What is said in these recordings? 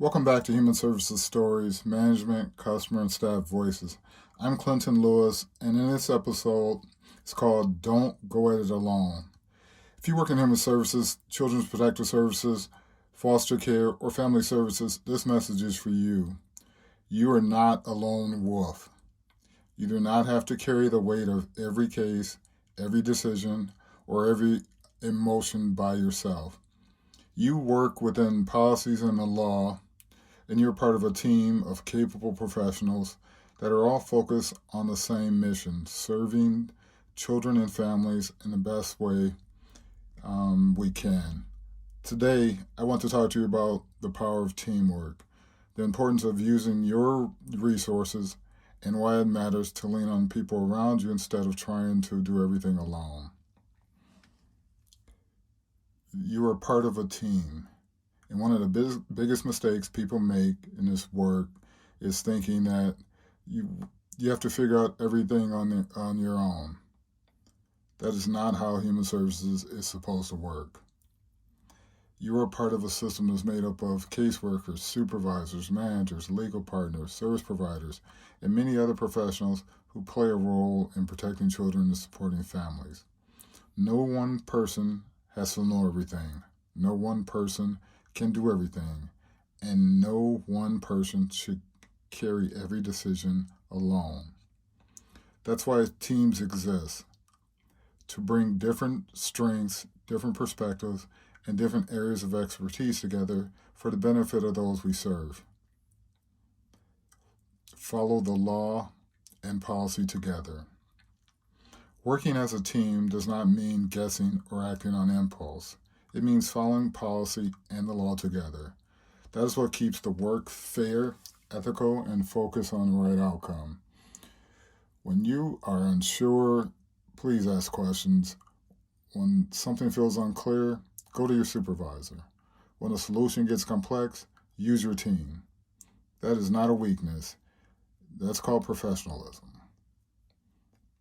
Welcome back to Human Services Stories, Management, Customer, and Staff Voices. I'm Clinton Lewis, and in this episode, it's called Don't Go At It Alone. If you work in human services, children's protective services, foster care, or family services, this message is for you. You are not a lone wolf. You do not have to carry the weight of every case, every decision, or every emotion by yourself. You work within policies and the law, and you're part of a team of capable professionals that are all focused on the same mission, serving children and families in the best way we can. Today, I want to talk to you about the power of teamwork, the importance of using your resources, and why it matters to lean on people around you instead of trying to do everything alone. You are part of a team. And one of the biggest mistakes people make in this work is thinking that you you have to figure out everything on your own. That is not how human services is supposed to work. You are part of a system that's made up of caseworkers, supervisors, managers, legal partners, service providers, and many other professionals who play a role in protecting children and supporting families. No one person has to know everything. No one person can do everything, and no one person should carry every decision alone. That's why teams exist, to bring different strengths, different perspectives, and different areas of expertise together for the benefit of those we serve. Follow the law and policy together. Working as a team does not mean guessing or acting on impulse. It means following policy and the law together. That is what keeps the work fair, ethical, and focused on the right outcome. When you are unsure, please ask questions. When something feels unclear, go to your supervisor. When a solution gets complex, use your team. That is not a weakness. That's called professionalism.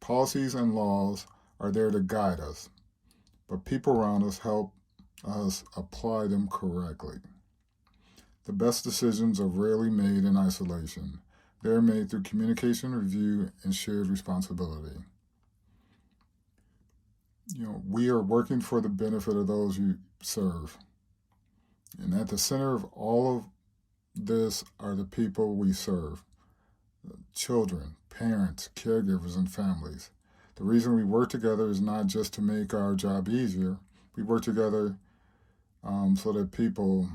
Policies and laws are there to guide us, but people around us help us apply them correctly. The best decisions are rarely made in isolation. They're made through communication, review, and shared responsibility. We are working for the benefit of those you serve. And at the center of all of this are the people we serve: children, parents, caregivers, and families. The reason we work together is not just to make our job easier. We work together so that people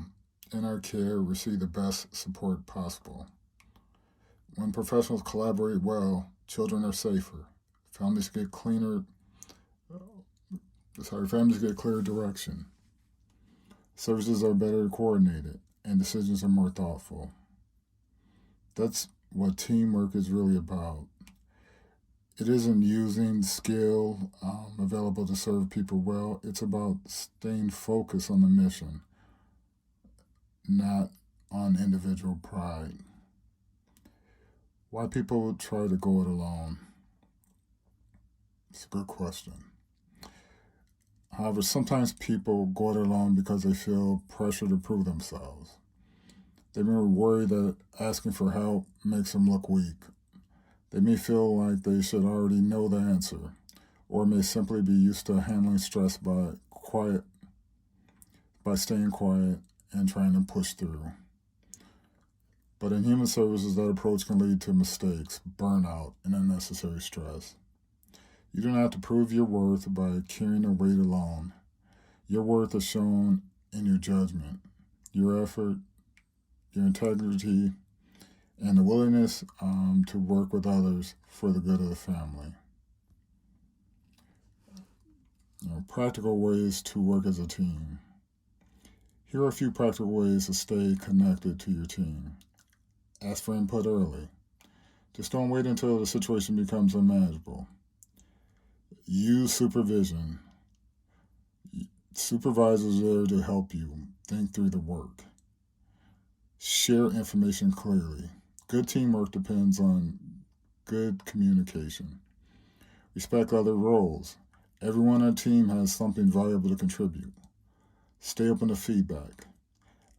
in our care receive the best support possible. When professionals collaborate well, children are safer. Families get families get clearer direction. Services are better coordinated, and decisions are more thoughtful. That's what teamwork is really about. It isn't using skill available to serve people well. It's about staying focused on the mission, not on individual pride. Why people try to go it alone? It's a good question. However, sometimes people go it alone because they feel pressure to prove themselves. They may worry that asking for help makes them look weak. They may feel like they should already know the answer, or may simply be used to handling stress by staying quiet and trying to push through. But in human services, that approach can lead to mistakes, burnout, and unnecessary stress. You do not have to prove your worth by carrying the weight alone. Your worth is shown in your judgment, your effort, your integrity, and the willingness to work with others for the good of the family. Practical ways to work as a team. Here are a few practical ways to stay connected to your team. Ask for input early. Just don't wait until the situation becomes unmanageable. Use supervision. Supervisors are there to help you think through the work. Share information clearly. Good teamwork depends on good communication. Respect other roles. Everyone on a team has something valuable to contribute. Stay open to feedback.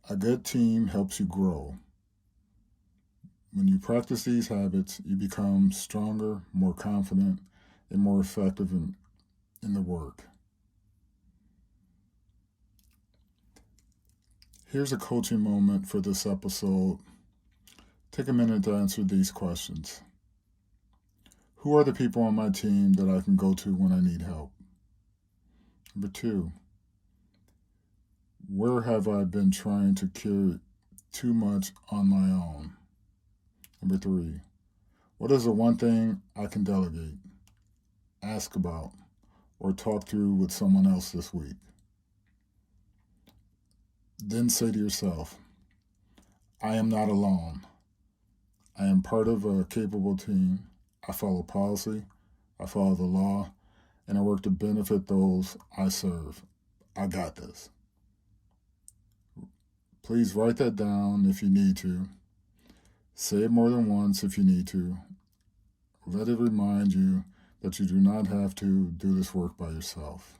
A good team helps you grow. When you practice these habits, you become stronger, more confident, and more effective in the work. Here's a coaching moment for this episode. Take a minute to answer these questions. Who are the people on my team that I can go to when I need help? Number 2, where have I been trying to carry too much on my own? Number 3, what is the one thing I can delegate, ask about, or talk through with someone else this week? Then say to yourself, I am not alone. I am part of a capable team. I follow policy, I follow the law, and I work to benefit those I serve. I got this. Please write that down if you need to. Say it more than once if you need to. Let it remind you that you do not have to do this work by yourself.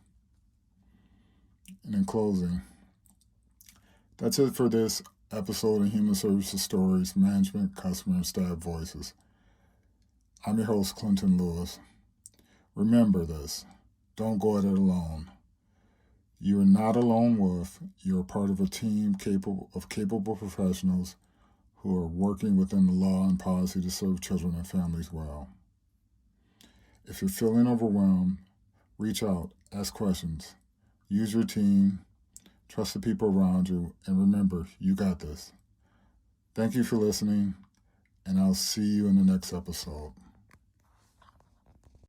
And in closing, that's it for this episode of Human Services Stories, Management, Customer, and Staff Voices. I'm your host, Clinton Lewis. Remember this. Don't go at it alone. You are not a lone wolf. You are part of a team of capable professionals who are working within the law and policy to serve children and families well. If you're feeling overwhelmed, reach out, ask questions, use your team, trust the people around you, and remember, you got this. Thank you for listening, and I'll see you in the next episode.